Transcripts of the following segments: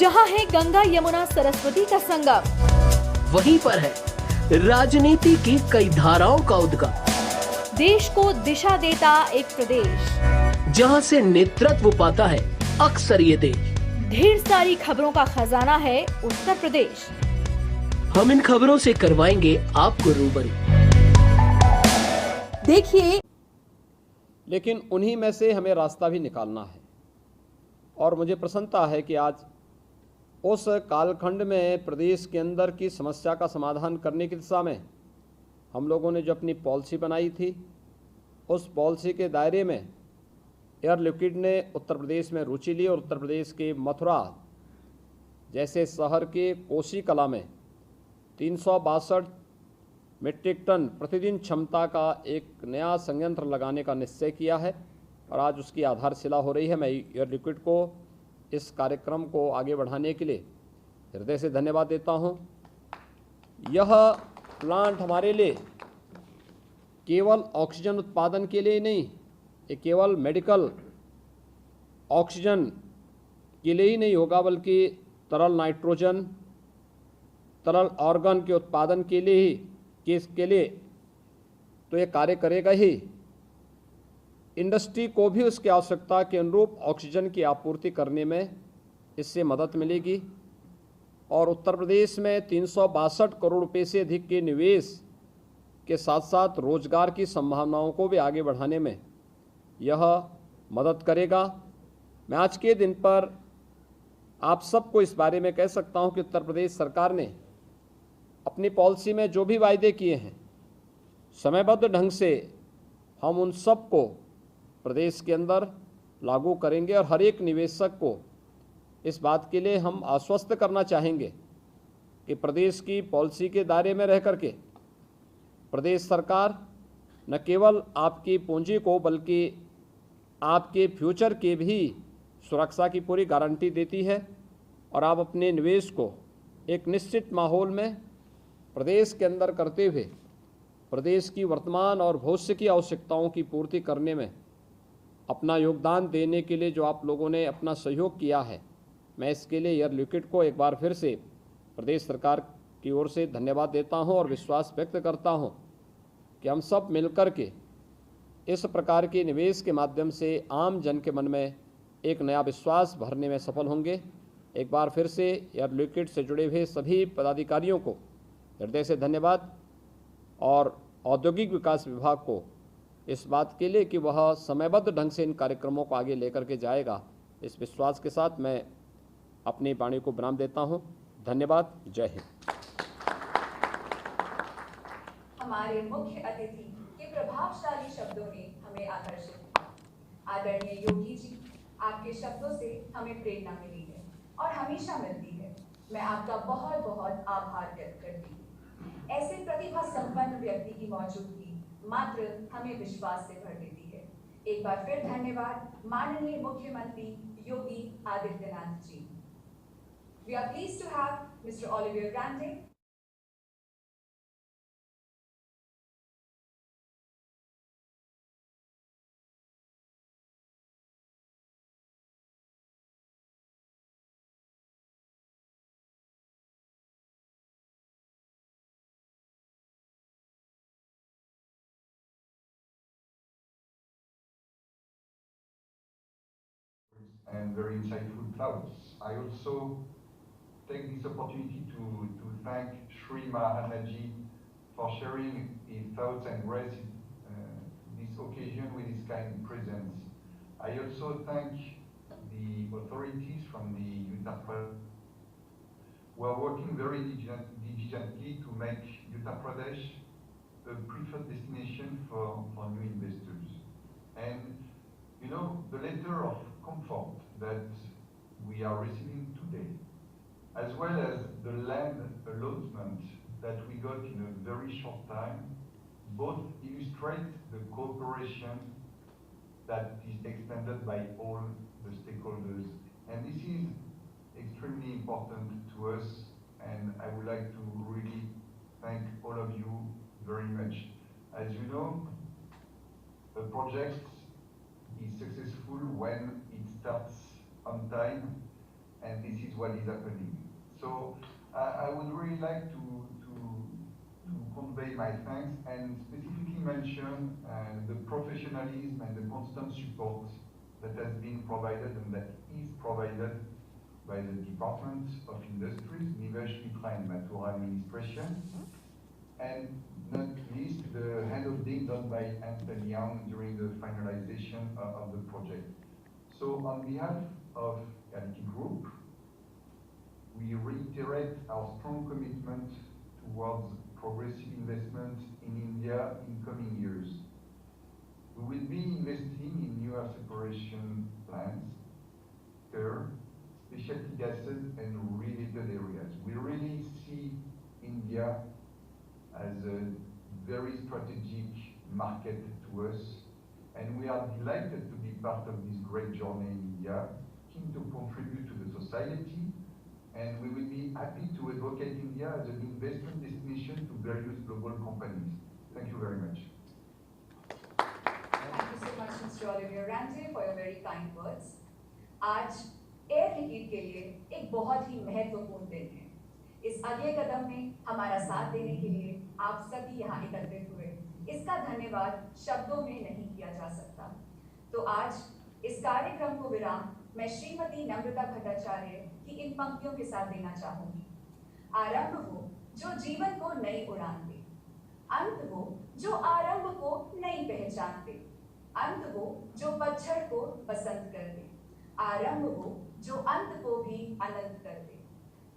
जहां है गंगा यमुना सरस्वती का संगम, वहीं पर है राजनीति की कई धाराओं का उद्गम। देश को दिशा देता एक प्रदेश, जहां से नेतृत्व पाता है अक्सर ये देश। ढेर सारी खबरों का खजाना है उत्तर प्रदेश। हम इन खबरों से करवाएंगे आपको रूबरू। देखिए, लेकिन उन्हीं में से हमें रास्ता भी निकालना है। और मुझे प्रसन्नता है कि आज उस कालखंड में प्रदेश के अंदर की समस्या का समाधान करने की दिशा में हम लोगों ने जो अपनी पॉलिसी बनाई थी, उस पॉलिसी के दायरे में एयर लिक्विड ने उत्तर प्रदेश में रुचि ली और उत्तर प्रदेश के मथुरा जैसे शहर के कोसी कला में 362 मीट्रिक टन प्रतिदिन क्षमता का एक नया संयंत्र लगाने का निश्चय किया है और आज उसकी आधारशिला हो रही है। मैं एयर लिक्विड को इस कार्यक्रम को आगे बढ़ाने के लिए हृदय से धन्यवाद देता हूं। यह प्लांट हमारे लिए केवल ऑक्सीजन उत्पादन के लिए नहीं, ये केवल मेडिकल ऑक्सीजन के लिए ही नहीं होगा, बल्कि तरल नाइट्रोजन, तरल ऑर्गन के उत्पादन के लिए ही के लिए तो ये कार्य करेगा ही। इंडस्ट्री को भी उसकी आवश्यकता के अनुरूप ऑक्सीजन की आपूर्ति करने में इससे मदद मिलेगी और उत्तर प्रदेश में 362 करोड़ रुपए से अधिक के निवेश के साथ साथ रोजगार की संभावनाओं को भी आगे बढ़ाने में यह मदद करेगा। मैं आज के दिन पर आप सबको इस बारे में कह सकता हूं कि उत्तर प्रदेश सरकार ने अपनी पॉलिसी में जो भी वायदे किए हैं, समयबद्ध ढंग से हम उन सब को प्रदेश के अंदर लागू करेंगे और हर एक निवेशक को इस बात के लिए हम आश्वस्त करना चाहेंगे कि प्रदेश की पॉलिसी के दायरे में रह करके प्रदेश सरकार न केवल आपकी पूंजी को बल्कि आपके फ्यूचर के भी सुरक्षा की पूरी गारंटी देती है और आप अपने निवेश को एक निश्चित माहौल में प्रदेश के अंदर करते हुए प्रदेश की वर्तमान और भविष्य की आवश्यकताओं की पूर्ति करने में अपना योगदान देने के लिए जो आप लोगों ने अपना सहयोग किया है, मैं इसके लिए एयर लिक्विड को एक बार फिर से प्रदेश सरकार की ओर से धन्यवाद देता हूं और विश्वास व्यक्त करता हूं कि हम सब मिलकर के इस प्रकार के निवेश के माध्यम से आम जन के मन में एक नया विश्वास भरने में सफल होंगे। एक बार फिर से एयर लिक्विड से जुड़े हुए सभी पदाधिकारियों को हृदय से धन्यवाद और औद्योगिक विकास विभाग को इस बात के लिए कि वह समयबद्ध ढंग से इन कार्यक्रमों को आगे लेकर के जाएगा, इस विश्वास के साथ मैं अपनी वाणी को विराम देता हूं। धन्यवाद। जय हिंद। हमारे मुख्य अतिथि के प्रभावशाली शब्दों ने हमें आकर्षित किया। आदरणीय योगी जी, आपके शब्दों से हमें प्रेरणा मिली है और हमेशा मिलती है। मैं आपका बहुत बहुत आभार व्यक्त करती हूँ। ऐसे प्रतिभा संपन्न व्यक्ति की मौजूदगी मात्र हमें विश्वास से भर देती है। एक बार फिर धन्यवाद माननीय मुख्यमंत्री Yogi Adityanath ji. We are pleased to have Mr. Olivier Grande. And very insightful thoughts. I also take this opportunity to thank Sri Mahanaji for sharing his thoughts and grace this occasion with his kind presence. I also thank the authorities from the Uttar Pradesh who are working very diligently to make Uttar Pradesh a preferred destination for new investors. And you know, the letter of comfort that we are receiving today, as well as the land allotment that we got in a very short time, both illustrate the cooperation that is extended by all the stakeholders. And this is extremely important to us, and I would like to really thank all of you very much. As you know, a project is successful when it starts on time and this is what is happening. So I would really like to convey my thanks and specifically mention the professionalism and the constant support that has been provided and that is provided by the Department of Industries, Nivesh Mitra and Mathura administration, and not least the handholding done by Anthony Young during the finalization of the project. So on behalf of Air Liquide Group, we reiterate our strong commitment towards progressive investment in India in coming years. We will be investing in new air separation plants, specialty gases, and related areas. We really see India as a very strategic market to us, and we are delighted to be part of this great journey in India, keen to contribute to the society, and we will be happy to advocate India as an investment destination to various global companies. Thank you very much. Thank you so much, Mr. Olivier Rande, for your very kind words. आज air liquid के लिए एक बहुत ही महत्वपूर्ण दिन है। इस अगले कदम में हमारा साथ देने के लिए आप सभी यहाँ एकत्रित हुए, इसका धन्यवाद शब्दों में नहीं किया जा सकता। तो आज इस कार्यक्रम को विराम मैं श्रीमती नम्रता भट्टाचार्य की इन पंक्तियों के साथ देना चाहूंगी। आरंभ हो जो जीवन को नई उड़ान दे, अंत हो जो आरंभ को नई पहचान दे, अंत हो जो पतझड़ को बसंत कर दे, आरंभ हो जो अंत को भी अनंत कर दे।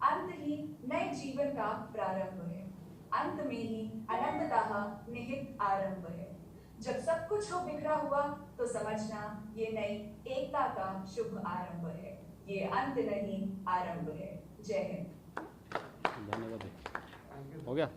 अंत ही नए जीवन का प्रारंभ है, अंत में ही अनंततः निहित आरंभ है। जब सब कुछ हो बिखरा हुआ तो समझना ये नई एकता का शुभ आरंभ है, ये अंत नहीं आरंभ है। जय हिंद। धन्यवाद। हो गया।